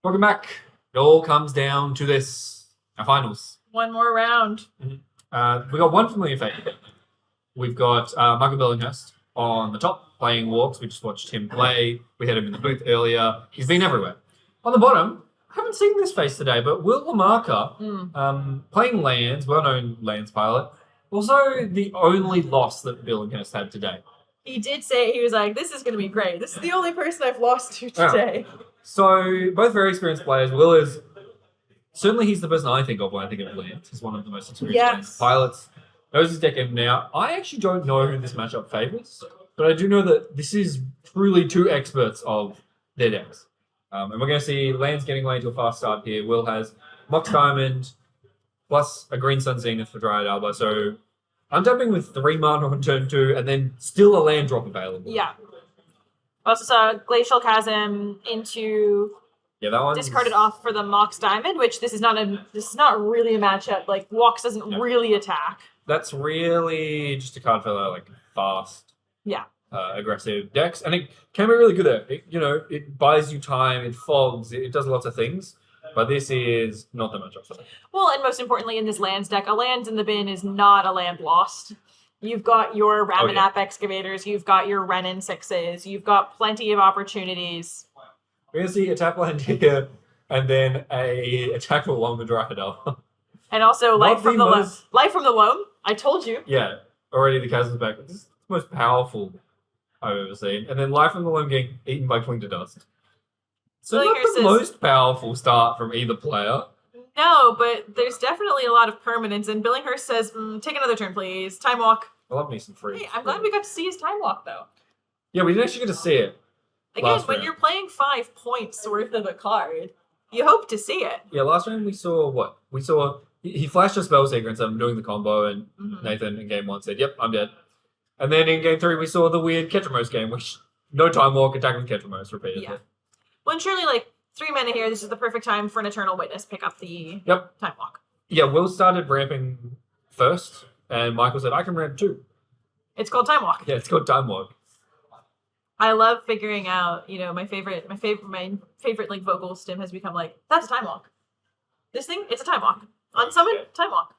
Welcome back. It all comes down to this. Our finals. One more round. We got one familiar face. We've got Michael Billinghurst on the top playing Walks. We just watched him play. We had him in the booth earlier. He's been everywhere. On the bottom, I haven't seen this face today, but Will Lamarca playing Lands, well-known Lands pilot. Also, the only loss that Billinghurst had today. He did say, he was like, this is going to be great. This is the only person I've lost to today. So, both very experienced players. Will is, certainly he's the person I think of when I think of Lands. He's one of the most experienced pilots. Knows his deck in and out. I actually don't know who this matchup favors, but I do know that this is truly two experts of their decks. And we're going to see Lands getting away to a fast start here. Will has Mox Diamond plus a Green Sun Zenith for Dryad Alba. So untapping with 3 mana on turn 2 and then still a land drop available. Yeah. Also saw Glacial Chasm into that one discarded off for the Mox Diamond, which this is not really a matchup. Like Walks doesn't really attack. That's really just a card for like fast, aggressive decks, and it can be really good at it. It buys you time, it fogs, it does lots of things. But this is not the matchup for that. Well, and most importantly, in this Lands deck, a Lands in the bin is not a land lost. You've got your Ramanap Excavators, you've got your Renin 6s, you've got plenty of opportunities. We're going to see a tap land here, and then a attack along the Dryad Alba. And also Life from the Loam. I told you. Yeah, already the Chasm's back. This is the most powerful I've ever seen. And then Life from the Loam getting eaten by Cling to Dust. So not the most powerful start from either player. No, but there's definitely a lot of permanence. And Billinghurst says, take another turn, please. Time Walk. I love me some free. Hey, I'm glad we got to see his Time Walk, though. Yeah, we didn't actually get to see it. Again, when you're playing 5 points worth of a card, you hope to see it. Yeah, last round we saw what? We saw... He flashed a Spellseeker and said, I'm doing the combo, and Nathan in game 1 said, yep, I'm dead. And then in game 3 we saw the weird Ketramose game, which no Time Walk, attack with Ketramose repeatedly. Yeah. Well, and surely, 3 mana here, this is the perfect time for an Eternal Witness pick up the Time Walk. Yeah, Will started ramping first, and Michael said, I can ramp too. It's called Time Walk. Yeah, it's called Time Walk. I love figuring out, my favorite vocal stim has become that's a Time Walk. This thing, it's a Time Walk. On summon, Time Walk.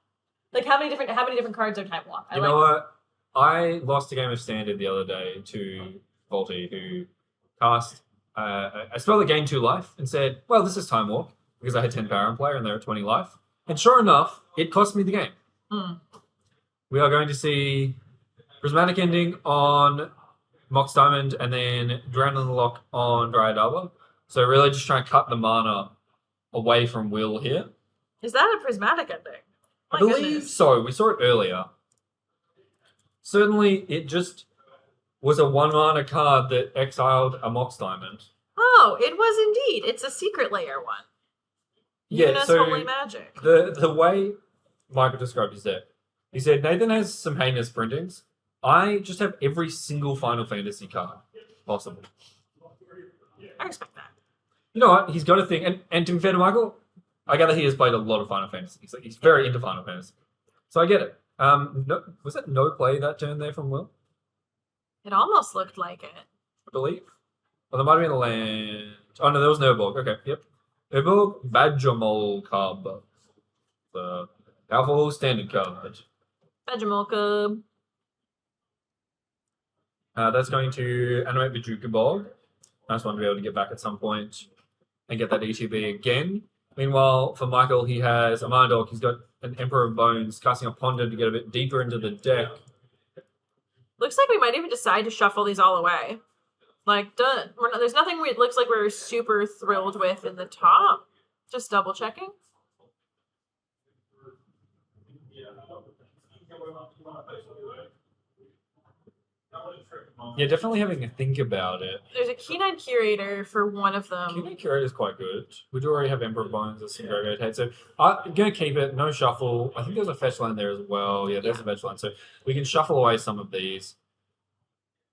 How many different cards are Time Walk? You know what? I lost a game of Standard the other day to Volty, who cast a spell that gained 2 life and said, well, this is Time Walk, because I had 10 power in player and they're at 20 life. And sure enough, it cost me the game. We are going to see Prismatic Ending on Mox Diamond and then Drown in the Lock on Dryad Alba. So really just trying to cut the mana away from Will here. Is that a Prismatic Ending? I believe so. We saw it earlier. Certainly, it just was a 1 mana card that exiled a Mox Diamond. Oh, it was indeed. It's a Secret Layer one. Yeah, so Holy Magic. The way Michael described his deck, he said, Nathan has some heinous printings. I just have every single Final Fantasy card possible. I respect that. You know what? He's got a thing. And to be fair to Michael, I gather he has played a lot of Final Fantasy. He's very into Final Fantasy. So I get it. Was that no play that turn there from Will? It almost looked like it. I believe. Oh, there might have been a land. Oh, no, there was no Urborg. Okay, yep. Urborg, Badgermole card. The powerful standard card. Badgermole cub. That's going to animate Bajuka Bog. Nice one to be able to get back at some point and get that ETB again. Meanwhile, for Michael, he has a Mana Dog. He's got an Emperor of Bones, casting a Ponder to get a bit deeper into the deck. Looks like we might even decide to shuffle these all away. There's nothing it looks like we're super thrilled with in the top. Just double checking. Yeah, definitely having a think about it. There's a Keen-Eyed Curator for one of them. Keen-Eyed Curator is quite good. We do already have Emperor of Bones as some very good. So I'm going to keep it. No shuffle. I think there's a fetch line there as well. Yeah, there's a fetch line. So we can shuffle away some of these.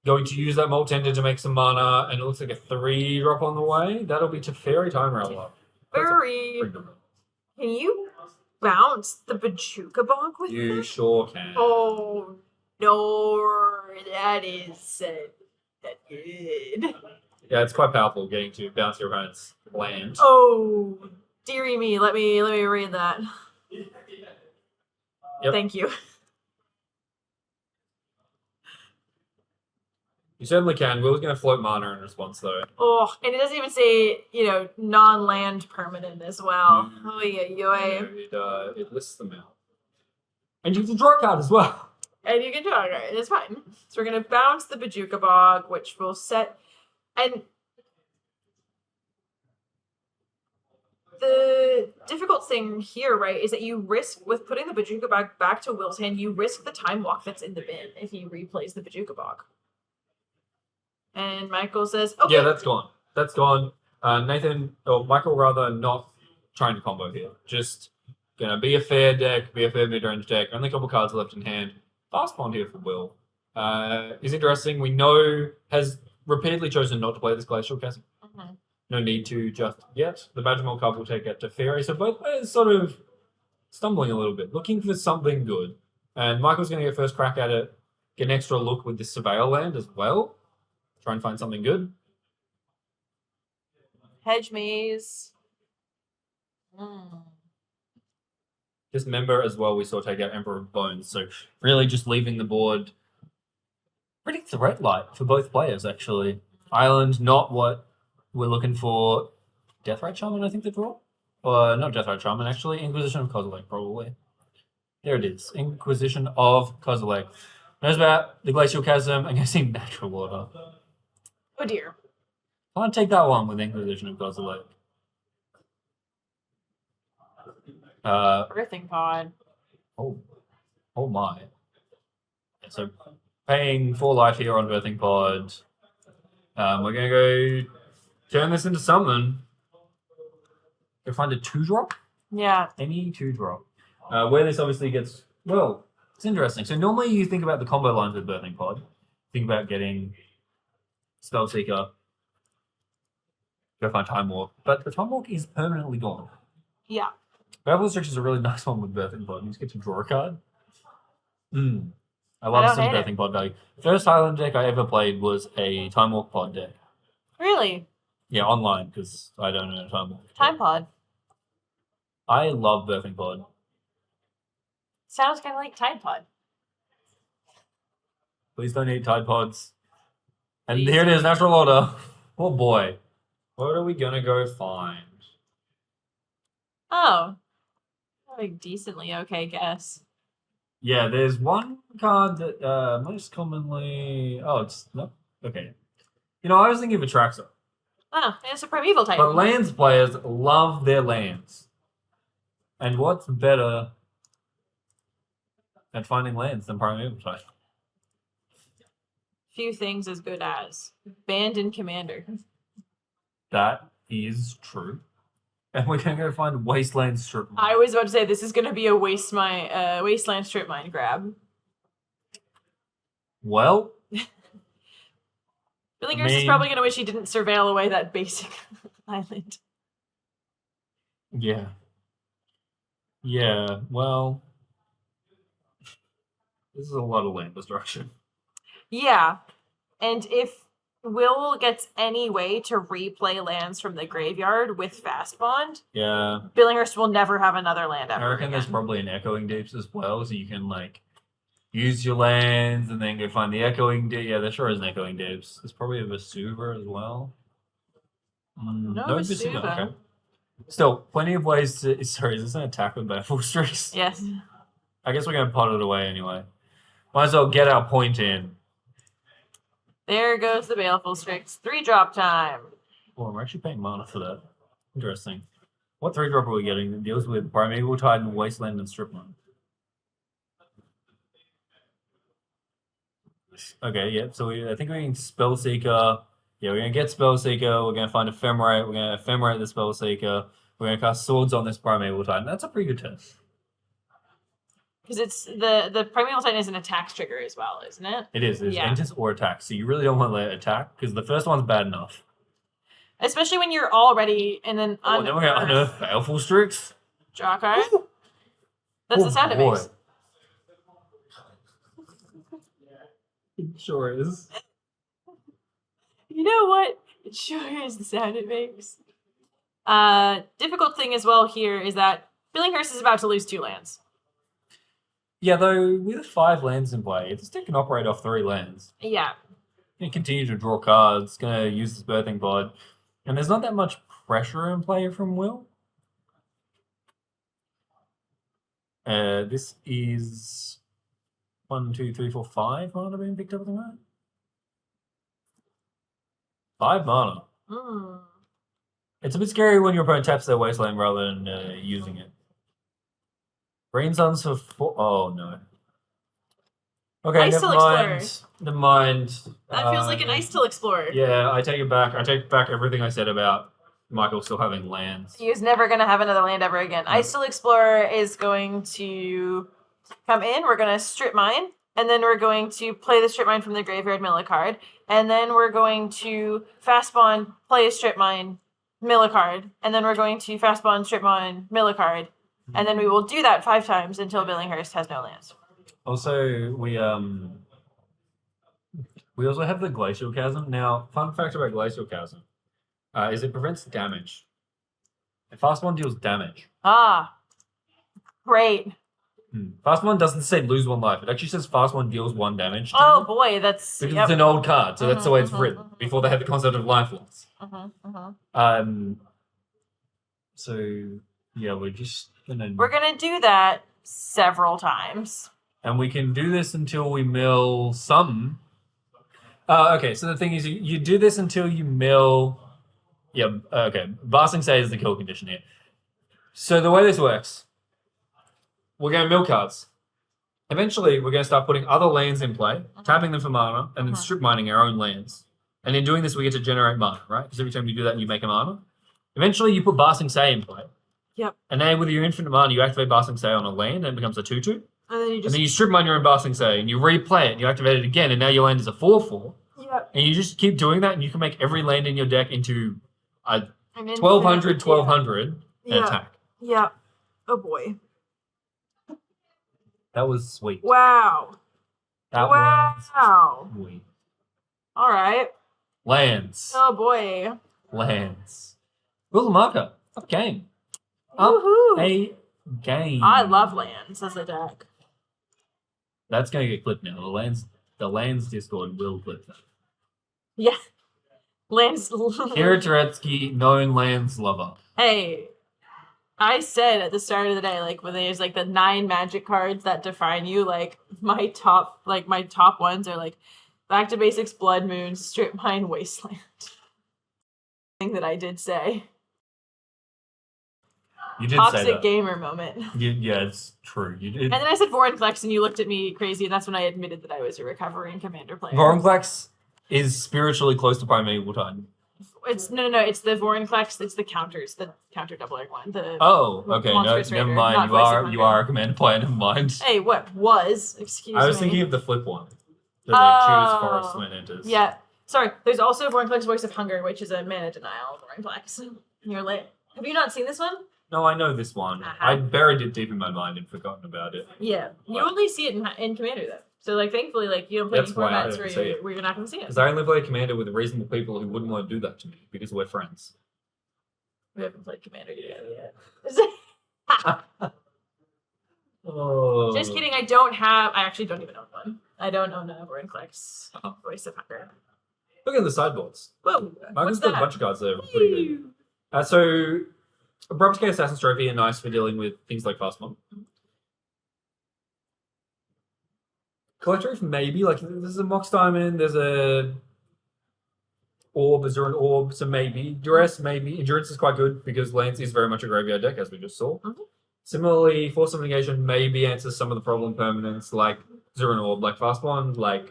Going to use that Molt Tender to make some mana, and it looks like a 3-drop on the way. That'll be Teferi Time Rattler. Very. Can you bounce the Bajuka Bog with You it? sure can. Oh, no, that is not good. Yeah, it's quite powerful getting to bounce your opponent's land. Oh, dearie me. Let me read that. Yep. Thank you. You certainly can. Will's going to float mana in response, though. Oh, and it doesn't even say, non-land permanent as well. It lists them out. And you can draw a card as well. And you can draw a card. It's fine. So we're going to bounce the Bajuka Bog, which will set... And the difficult thing here, right, is that you risk, with putting the Bajuka Bog back to Will's hand, you risk the Time Walk that's in the bin if he replays the Bajuka Bog. And Michael says, okay. Yeah, that's gone. That's gone. Michael rather not trying to combo here. Just gonna be a fair deck, be a fair mid-range deck. Only a couple cards left in hand. Fast bond here for Will. Is interesting. We know has repeatedly chosen not to play this Glacial Chasm. Mm-hmm. No need to just yet. The Badgermore card will take it to Fairy. So both players sort of stumbling a little bit, looking for something good. And Michael's going to get first crack at it, get an extra look with this Surveil land as well. Try and find something good. Hedge Maze. Just remember as well, we saw take out Emperor of Bones. So really just leaving the board pretty threat light for both players, actually. Island, not what we're looking for. Deathrite Shaman, I think they draw? Or not Deathrite Shaman, actually. Inquisition of Kozilek, probably. There it is. Inquisition of Kozilek. Knows about the Glacial Chasm. I'm guessing Natural Water. Oh dear. I want to take that one with Inquisition of Kozilek. Birthing Pod. Oh my. So paying 4 life here on Birthing Pod. We're going to go turn this into something. Go find a 2-drop? Yeah. Any 2-drop. Where this obviously gets... Well, it's interesting. So normally you think about the combo lines with Birthing Pod. Think about getting Spellseeker. Go find Time Walk. But the Time Walk is permanently gone. Yeah. Babel Restriction is a really nice one with Birthing Pod. You just get to draw a card. I love some Birthing Pod value. First Highlander deck I ever played was a Time Walk Pod deck. Really? Yeah, online, because I don't know Time Walk. Time Pod. I love Birthing Pod. Sounds kind of like Tide Pod. Please don't eat Tide Pods. And here it is, Natural Order. Oh boy. What are we going to go find? Oh. A decently okay guess. Yeah, there's one card that most commonly... Oh, it's... No. Okay. I was thinking of Atraxa. Oh, it's a Primeval type. But lands players love their lands. And what's better at finding lands than Primeval type? Few things as good as Abandoned Commander. That is true. And we're going to go find Wasteland Strip Mine. I was about to say this is going to be a Wasteland Strip Mine grab. Well... Billingers is probably going to wish he didn't surveil away that basic island. Yeah. Yeah, well... This is a lot of land destruction. Yeah. And if Will gets any way to replay lands from the graveyard with Fast Bond, yeah, Billinghurst will never have another land ever I reckon again. there's probably an Echoing Deeps as well, so you can, use your lands and then go find the Echoing Deep. Yeah, there sure is an Echoing Deeps. There's probably a Vesuva as well. No Vesuva. Okay. Still, plenty of ways to... Sorry, is this an attack with Baleful Streaks? Yes. I guess we're going to pot it away anyway. Might as well get our point in. There goes the Baleful Strix. 3-drop time. Oh, we're actually paying mana for that. Interesting. What 3-drop are we getting that deals with Primeval Titan, Wasteland, and Strip Mine? Okay, yeah, so I think we're getting Spellseeker. Yeah, we're going to get Spellseeker. We're going to find Ephemerate. We're going to Ephemerate the Spellseeker. We're going to cast Swords on this Primeval Titan. That's a pretty good turn. Because it's the Primeval Titan is an attacks trigger as well, isn't it? It is. It's Yeah. Enters or attack. So you really don't want to let it attack because the first one's bad enough. Especially when you're already and then Then we're going to unearth Baleful Strix. Draw a card. That's the sound it makes. It sure is. You know what? It sure is the sound it makes. Difficult thing as well here is that Billinghurst is about to lose 2 lands. Yeah, though with 5 lands in play, this deck can operate off 3 lands. Yeah. You continue to draw cards, gonna use this birthing pod. And there's not that much pressure in play from Will. This is 1, 2, 3, 4, 5 mana being picked up at the moment. 5 mana. Mm. It's a bit scary when your opponent taps their wasteland rather than using it. Green Suns for 4. Oh no. Okay, Ice Till Explorer. Never mind. That feels like an Ice Till Explorer. Yeah, I take it back. I take back everything I said about Michael still having lands. He's never going to have another land ever again. Ice Till Explorer is going to come in. We're going to strip mine. And then we're going to play the strip mine from the graveyard, mill a card. And then we're going to fast spawn, play a strip mine, mill a card. And then we're going to fast spawn, strip mine, mill a card. And then we will do that 5 times until Billinghurst has no lands. Also, we also have the Glacial Chasm. Now, fun fact about Glacial Chasm is it prevents damage. Fast one deals damage. Ah, great. Fast one doesn't say lose 1 life. It actually says fast one deals 1 damage. Oh boy, that's because it's an old card, so that's the way it's written. Before they had the concept of life loss. So yeah, we're gonna do that several times. And we can do this until we mill some. Okay, so the thing is, you do this until you mill. Yeah, okay. Basing Say is the kill condition here. So the way this works, we're going to mill cards. Eventually, we're going to start putting other lands in play, tapping them for mana, and then strip mining our own lands. And in doing this, we get to generate mana, right? Because every time you do that, you make a mana. Eventually, you put Basing Say in play. Yep. And then with your infinite mana, you activate Basing Say on a land, and it becomes a 2/2. And then you strip mine your own Basing Say, and you replay it, and you activate it again, and now your land is a 4/4. Yep. And you just keep doing that, and you can make every land in your deck into a 1200 and attack. Yeah. Oh boy. That was sweet. Wow. That was sweet. All right. Lands. Oh boy. Lands. Rule marker. Up game. Woohoo. A game. I love lands as a deck. That's going to get clipped now. The lands Discord will clip that. Yeah. Lands. Kira Turetsky, known lands lover. Hey, I said at the start of the day, like when there's like the 9 magic cards that define you, like my top ones are like Back to Basics, Blood Moon, Strip Mine, Wasteland. Thing that I did say. You did Toxic say that. Gamer moment. Yeah, it's true. You did. And then I said Vorinclex, and you looked at me crazy, and that's when I admitted that I was a recovering Commander player. Vorinclex is spiritually close to Primeval Titan. It's no. It's the Vorinclex. It's the counters, the counter doubling one. Okay. No, never mind. You are a Commander player. Never mind. Hey, what was? Excuse me. I was thinking of the flip one. The choose forest when it enters. Yeah. Sorry. There's also Vorinclex Voice of Hunger, which is a mana denial Vorinclex. You're lit. Have you not seen this one? No, I know this one. I buried it deep in my mind and forgotten about it. Yeah. You only see it in Commander, though. So, like, thankfully, like, you don't play any formats where you're not going to see it. Because I only play Commander with reasonable people who wouldn't want to do that to me because we're friends. We haven't played Commander together yet. Oh. Just kidding. I actually don't even own one. I don't own a Vorinclex Voice of Hunger. Look at the sideboards. Whoa. Michael's got a bunch of cards there. Pretty good. So, Abrupt Decay Assassin's Trophy are nice for dealing with things like Fast Mob. Collector Reef, maybe. Like, there's a Mox Diamond, there's a Orb, Azuran Orb, so maybe. Duress, maybe. Endurance is quite good because Lance is very much a graveyard deck, as we just saw. Similarly, Force of Negation maybe answers some of the problem permanents like Azuran Orb, like Fast Bond, like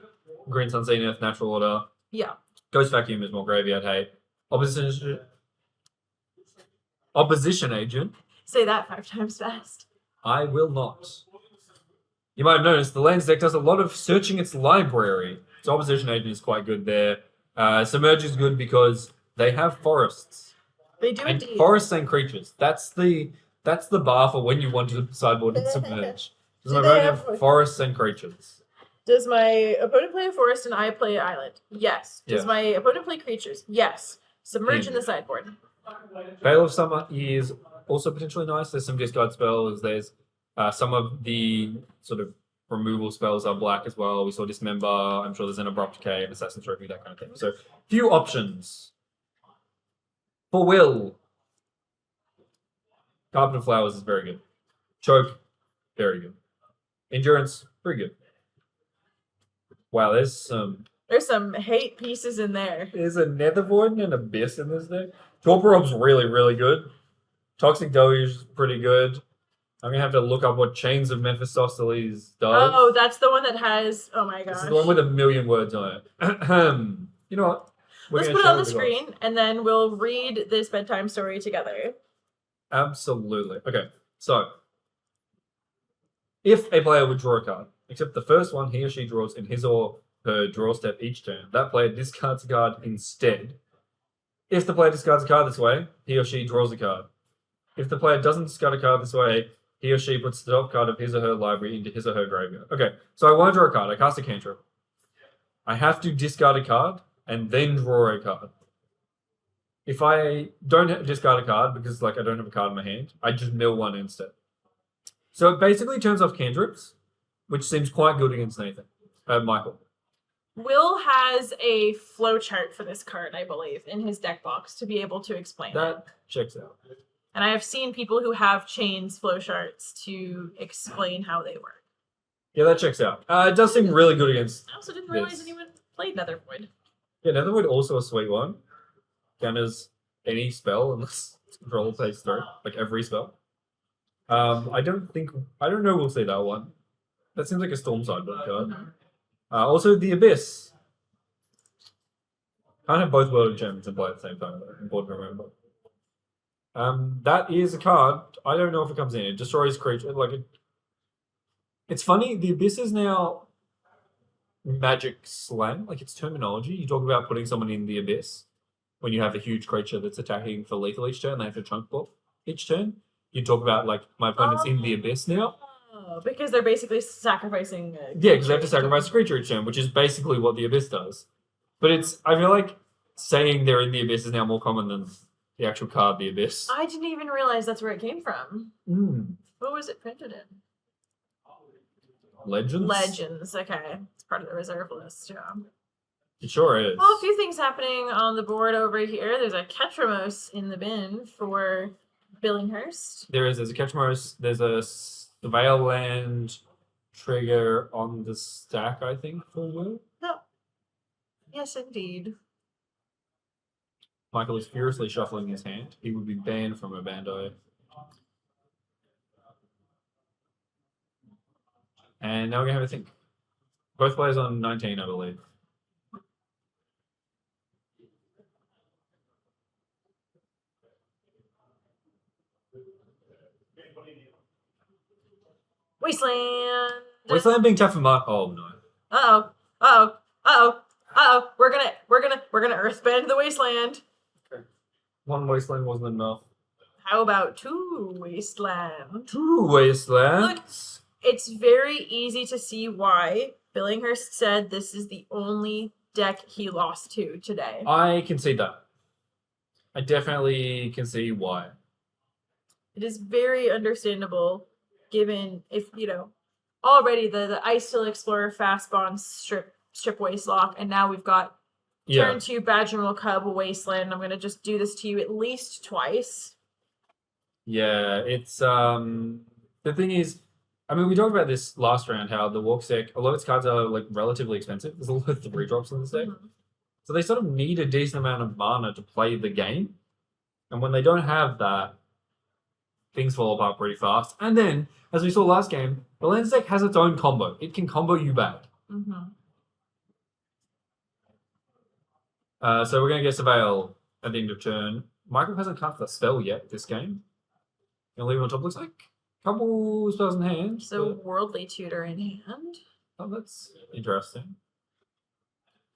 Green Sun Zenith, Natural Order. Yeah. Ghost Vacuum is more graveyard hate. Opposition Agent. Say that 5 times fast. I will not. You might have noticed the lands deck does a lot of searching its library. So Opposition Agent is quite good there. Submerge is good because they have forests. They do indeed. Forests and creatures. That's the bar for when you want to sideboard and Submerge. Does my opponent have forests and creatures? Does my opponent play a forest and I play an island? Yes. Does my opponent play creatures? Yes. Submerge in the sideboard. Veil of Summer is also potentially nice. There's some discard spells. There's some of the sort of removal spells are black as well. We saw Dismember. I'm sure there's an Abrupt Decay, an Assassin's Trophy, that kind of thing. So, few options. For Will, Carpet of Flowers is very good. Choke, very good. Endurance, pretty good. Wow, there's some hate pieces in there. There's a Nether Void and an Abyss in this deck. Torpor Orb's really, really good. Toxic Deluge is pretty good. I'm gonna have to look up what Chains of Mephistopheles does. Oh, that's the one that has. Oh my gosh. This is the one with a million words on it. You know what? Let's put it on the screen, and then we'll read this bedtime story together. Absolutely. Okay, so if a player would draw a card, except the first one he or she draws in his or her draw step each turn, that player discards a card instead. If the player discards a card this way, he or she draws a card. If the player doesn't discard a card this way, he or she puts the top card of his or her library into his or her graveyard. Okay, so I want to draw a card. I cast a cantrip. I have to discard a card and then draw a card. If I don't discard a card because I don't have a card in my hand, I just mill one instead. So it basically turns off cantrips, which seems quite good against Nathan. Michael. Will has a flowchart for this card, I believe, in his deck box to be able to explain that checks out. And I have seen people who have Chains flowcharts to explain how they work. Yeah, that checks out. It does seem really good against. I also didn't realize anyone played Nether Void. Yeah, Nether Void also a sweet one. Counters any spell unless control takes through, every spell. I don't know we'll see that one. That seems like a Storm sideboard card. Mm-hmm. Also, the Abyss. Can't have both World of Gems and play at the same time, though. Important to remember. That is a card. I don't know if it comes in. It destroys creatures. It's funny. The Abyss is now magic slang. It's terminology. You talk about putting someone in the Abyss when you have a huge creature that's attacking for lethal each turn. They have to chunk block each turn. You talk about my opponent's in the Abyss now. Because they're basically sacrificing. Yeah, because they have to sacrifice a creature each turn, which is basically what the Abyss does. But I feel like saying they're in the Abyss is now more common than the actual card, the Abyss. I didn't even realize that's where it came from. What was it printed in? Legends, okay. It's part of the reserve list, yeah. It sure is. Well, a few things happening on the board over here. There's a Ketramos in the bin for Billinghurst. There's a Ketchmos, there's a Surveil Land trigger on the stack, I think, for Will. No. Yes, indeed. Michael is furiously shuffling his hand. He would be banned from a Bandai. And now we're going to have a think. Both players on 19, I believe. Wasteland being tough for Mark. Oh no. We're gonna earthbend the Wasteland. Okay. One Wasteland wasn't enough. How about two Wasteland? Two Wastelands. Look, it's very easy to see why Billinghurst said this is the only deck he lost to today. I can see that. I definitely can see why. It is very understandable, given if already the Ice-Steel Explorer fast bond strip Wastelock, and now we've got turn 2 Badgermill Cub Wasteland. I'm gonna just do this to you at least twice. Yeah, it's the thing is, we talked about this last round, how the Walk deck, a lot of its cards are relatively expensive. There's a lot of 3-drops in this deck. Mm-hmm. So they sort of need a decent amount of mana to play the game. And when they don't have that, things fall apart pretty fast. And then, as we saw last game, the Lands deck has its own combo. It can combo you back. Mm-hmm. So we're going to get Surveil at the end of turn. Michael hasn't cast a spell yet this game. Gonna leave it on top. Looks like a couple spells in hand. So Worldly Tutor in hand. Oh, that's interesting.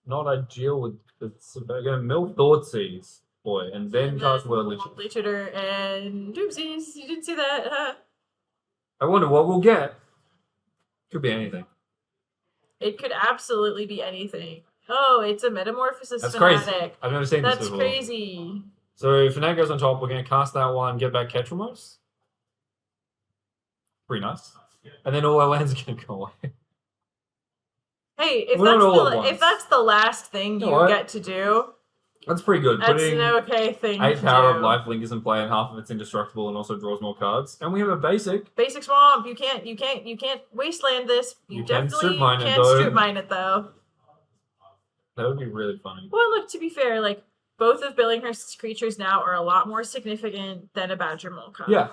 Not ideal with the Surveil. Going to mill Thoughtseize, boy, and then cast Worldly Tutor. Worldly Tutor and Doomsies. You didn't see that. I wonder what we'll get. Could be anything. It could absolutely be anything. Oh, it's a metamorphosis That's fanatic. crazy. I've never seen this That's before. crazy. So Fnatic goes on top. We're going to cast that one, get back Ketramos. Pretty nice. And then all our lands are going to go away. Hey, if Well, not all at if once. that's the last thing You you know what? get to do, That's pretty good. that's Putting an okay thing 8 to power do. of lifelink is in play and half of it's indestructible and also draws more cards. And we have a basic. Basic swamp. You can't wasteland this. You can definitely strip mine it, can't though. strip mine it though. That would be really funny. Well, look, to be fair, like both of Billinghurst's creatures now are a lot more significant than a Badger Mole card. Yeah,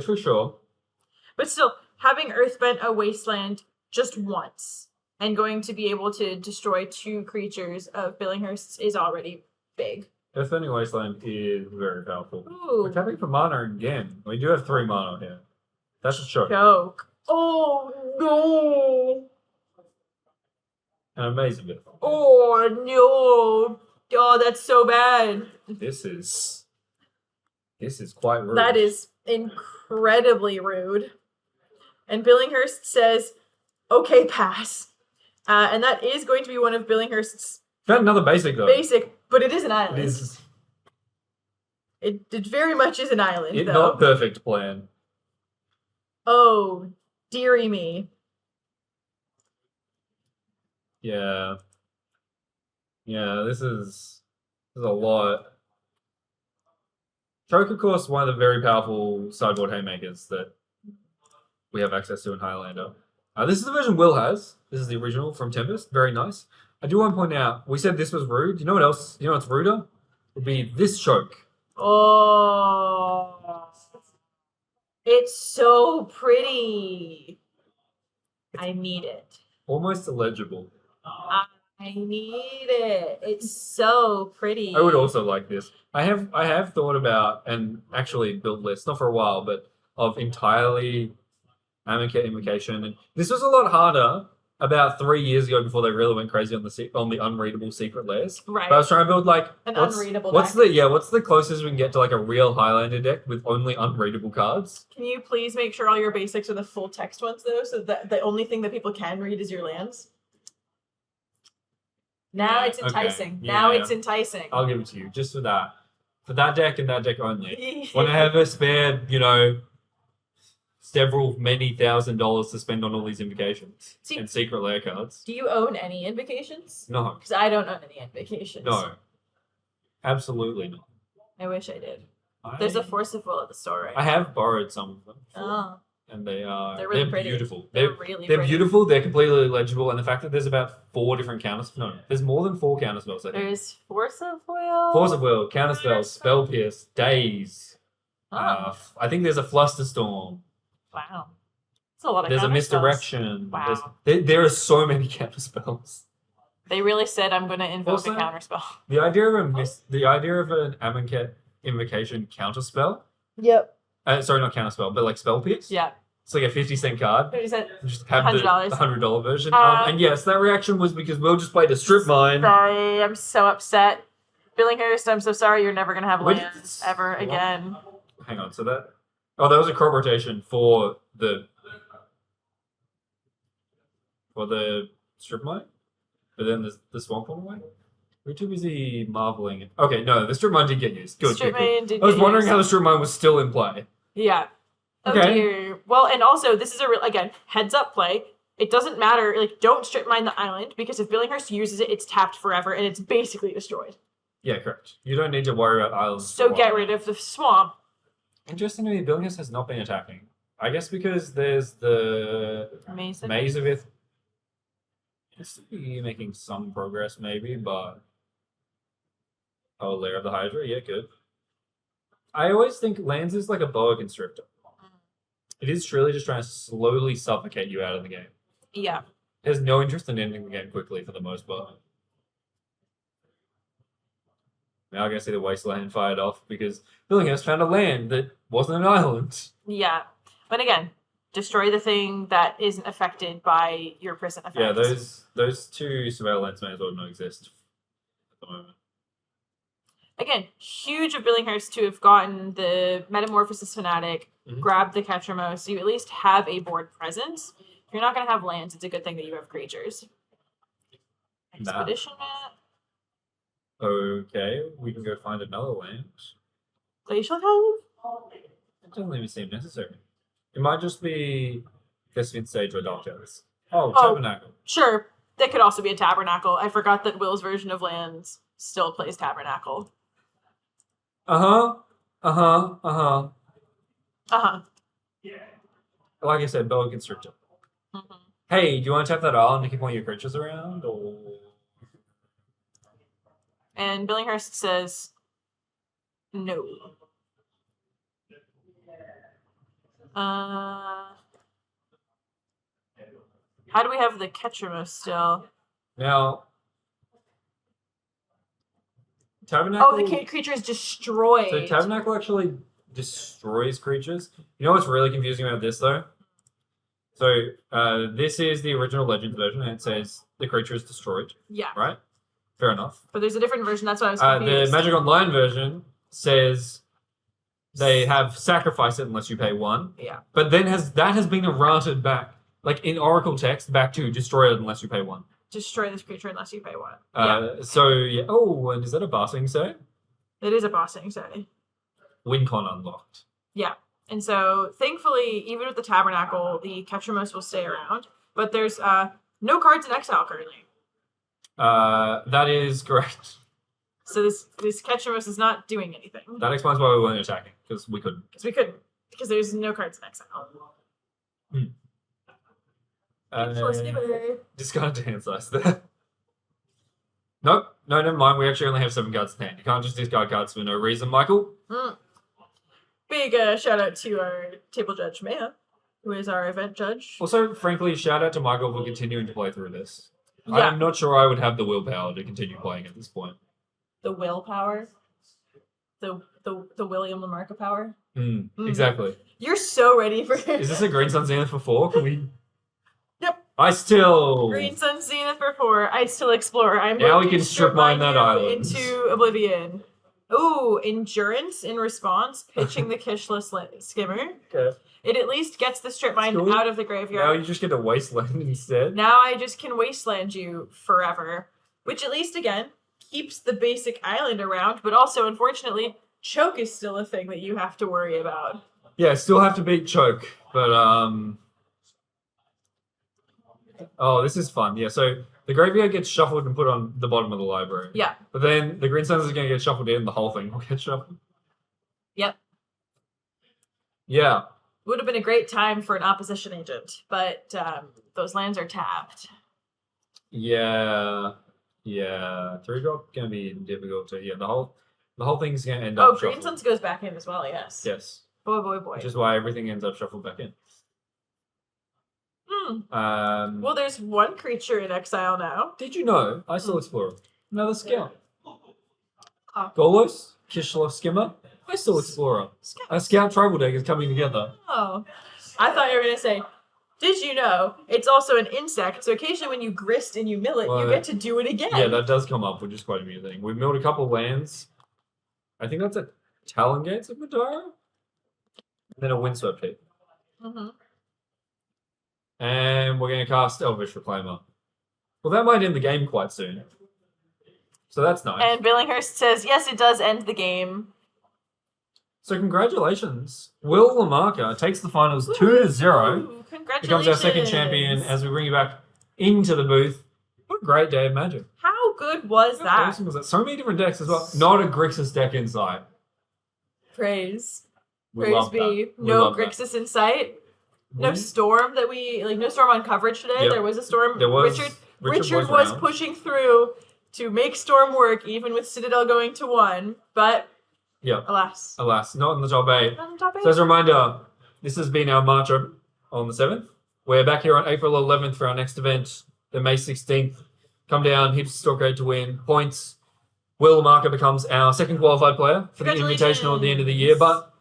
for sure. But still, having Earthbent a wasteland just once and going to be able to destroy 2 creatures of Billinghurst's is already big. Earthbending Wasteland is very powerful. Ooh. We're tapping for mana again. We do have 3 mana here. That's a choke. Joke. Oh no! An amazing bit. Oh no! Oh, that's so bad. This is quite rude. That is incredibly rude. And Billinghurst says, "Okay, pass." And that is going to be one of Billinghurst's Found another basic though. basic, but it is an island. It is It very much is an island, though. not perfect plan. Oh, dearie me. Yeah. Yeah, this is a lot. Choke, of course, one of the very powerful sideboard haymakers that we have access to in Highlander. This is the version Will has. This is the original from Tempest. Very nice. I do want to point out, we said this was rude. You know what else? You know what's ruder? Would be this choke. Oh. It's so pretty. I need it. Almost illegible. I need it. It's so pretty. I would also like this. I have thought about and actually built lists, not for a while, but of entirely Amonkhet Invocation. And this was a lot harder about 3 years ago before they really went crazy on the unreadable secret layers. Right. But I was trying to build like unreadable what's deck. what's the closest we can get to like a real Highlander deck with only unreadable cards? Can you please make sure all your basics are the full text ones though, so that the only thing that people can read is your lands? Now it's enticing. Okay. Now Yeah. it's enticing. I'll give it to you just for that. For that deck and that deck only. When I have a spare, many $1,000s to spend on all these invocations and secret layer cards. Do you own any invocations? No. Because I don't own any invocations. No. Absolutely not. I wish I did. There's a Force of Will at the store right I have borrowed some of them. Oh. And they're really pretty. beautiful. They're They're beautiful, they're completely legible, and the fact that there's about 4 different counters. No, there's more than 4 counterspells, I think. There's Force of Will. Force of Will, counterspells, spell pierce, daze. Oh. I think there's a Flusterstorm. Wow. That's a lot of There's a counterspells. misdirection. Wow. There are so many counterspells. They really said I'm going to invoke Also, a counterspell. The idea of an Amonkhet Invocation counterspell. Yep. Sorry, not counterspell, but like spell pierce. Yeah. It's like a 50-cent card. 30 cents. Just have $100. the $100 version. Um, And yes, that reaction was because Will just played a strip mine. Sorry, I'm so upset. Billinghurst, I'm so sorry you're never going to have Wait, lands ever again. Hang on, so that was a crop rotation for the strip mine, but then the swamp went away. We're too busy marveling. Okay, no, the strip mine did get used. Good. Strip mine did I was get wondering used. how the strip mine was still in play. Yeah. Oh Okay. dear. Well, and also, this is again, heads up play. It doesn't matter, don't strip mine the island, because if Billinghurst uses it, it's tapped forever, and it's basically destroyed. Yeah, correct. You don't need to worry about islands. So get rid of the swamp. Interestingly, Billinghurst has not been attacking. I guess because there's the Maze of it. It's to be making some progress, maybe, but Lair of the Hydra, yeah, good. I always think lands is like a boa constrictor. It is truly just trying to slowly suffocate you out of the game. Yeah. It has no interest in ending the game quickly for the most part. Now I'm going to see the Wasteland fired off because Billinghurst found a land that wasn't an island. Yeah. But again, destroy the thing that isn't affected by your prison effect. Yeah, those 2 surveillance may as well not exist at the moment. Again, huge of Billinghurst to have gotten the Metamorphosis Fanatic, grabbed the Ketramos, so you at least have a board presence. If you're not going to have lands, it's a good thing that you have creatures. Expedition map. Okay, we can go find another land. Glacial Cove? It doesn't even seem necessary. It might just be Thespian Sage or Dark Towers. Oh, Tabernacle. Sure. That could also be a Tabernacle. I forgot that Will's version of lands still plays Tabernacle. Uh-huh. Yeah. Like I said, Boa Constrictor. Mm-hmm. Hey, do you want to tap that island to keep one of your creatures around, or...? And Billinghurst says, no. How do we have the Ketchermos still? Now, Tabernacle... Oh, the creature is destroyed. So Tabernacle actually destroys creatures. You know what's really confusing about this, though? So, this is the original Legends version, and it says the creature is destroyed. Yeah. Right? Fair enough. But there's a different version, that's why I was confused. The Magic Online version says they have sacrifice it unless you pay 1. Yeah. But then that has been errated back, like in Oracle text, back to destroy it unless you pay 1. Destroy this creature unless you pay 1. So, yeah. Oh, and is that a bossing say? It is a bossing say. WinCon unlocked. Yeah. And so, thankfully, even with the Tabernacle, the Ketchermos will stay around. But there's no cards in exile currently. That is correct. So this Ketchermos is not doing anything. That explains why we weren't attacking, because we couldn't. Because there's no cards in exile. Discarded hand size there. Nope. No, never mind. We actually only have 7 cards in hand. You can't just discard cards for no reason, Michael. Big shout out to our table judge, Maya, who is our event judge. Also, frankly, shout out to Michael for continuing to play through this. Yeah. I'm not sure I would have the willpower to continue playing at this point. The willpower? The William Lamarca power? Exactly. You're so ready for Is this a Green Sun Zenith for 4? Can we... Yep. I still... Green Sun Zenith for 4. I still explore. I'm now going we can to strip mine that island. into oblivion. Ooh, endurance in response, pitching the Kishless Skimmer. Okay. It at least gets the strip mine cool. out of the graveyard. Now you just get a wasteland instead. Now I just can wasteland you forever. Which at least, again, keeps the basic island around, but also, unfortunately, choke is still a thing that you have to worry about. Yeah, still have to beat choke, but oh, this is fun. Yeah, so the graveyard gets shuffled and put on the bottom of the library. Yeah. But then the Green Suns is going to get shuffled in, the whole thing will get shuffled. Yep. Yeah. Would have been a great time for an opposition agent, but those lands are tapped. Yeah. 3-drop going to be difficult to... Yeah, the whole thing's going to end up Green shuffled. Suns goes back in as well, yes. Yes. Boy. Which is why everything ends up shuffled back in. Well, there's one creature in exile now. Did you know? I still explore. Another scout. Oh. Golos, Kishlov Skimmer. I still explorer. A scout tribal deck is coming together. Oh. I thought you were going to say, did you know it's also an insect, so occasionally when you grist and you mill it, you get to do it again. Yeah, that does come up, which is quite amusing. We've milled a couple of lands. I think that's a Talon Gates of Madara. And then a Windswept Heap. And we're going to cast Elvish Reclaimer. Well, that might end the game quite soon. So that's nice. And Billinghurst says, yes, it does end the game. So congratulations. Will Lamarca takes the finals 2-0. Congratulations. Becomes our second champion as we bring you back into the booth. What a great day of Magic. How good was that? How awesome was that? So many different decks as well. Not a Grixis deck in sight. Praise. We Praise love be. that. We No love that. Grixis in sight. No storm no storm on coverage today. Yep. There was a storm. There was. Richard was pushing through to make storm work, even with Citadel going to 1. But alas, not in the top 8. Not in the top 8. So as a reminder, this has been our March Open on the 7th. We're back here on April 11th for our next event, the May 16th. Come down, heaps of store grade to win, points. Will Lamarca becomes our second qualified player for the Invitational at the end of the year, but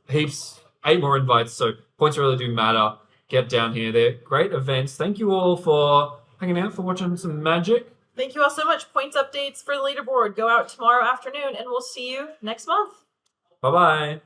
heaps, 8 more invites, so points really do matter. Get down here. They're great events. Thank you all for hanging out, for watching some Magic. Thank you all so much. Points updates for the leaderboard go out tomorrow afternoon, and we'll see you next month. Bye-bye.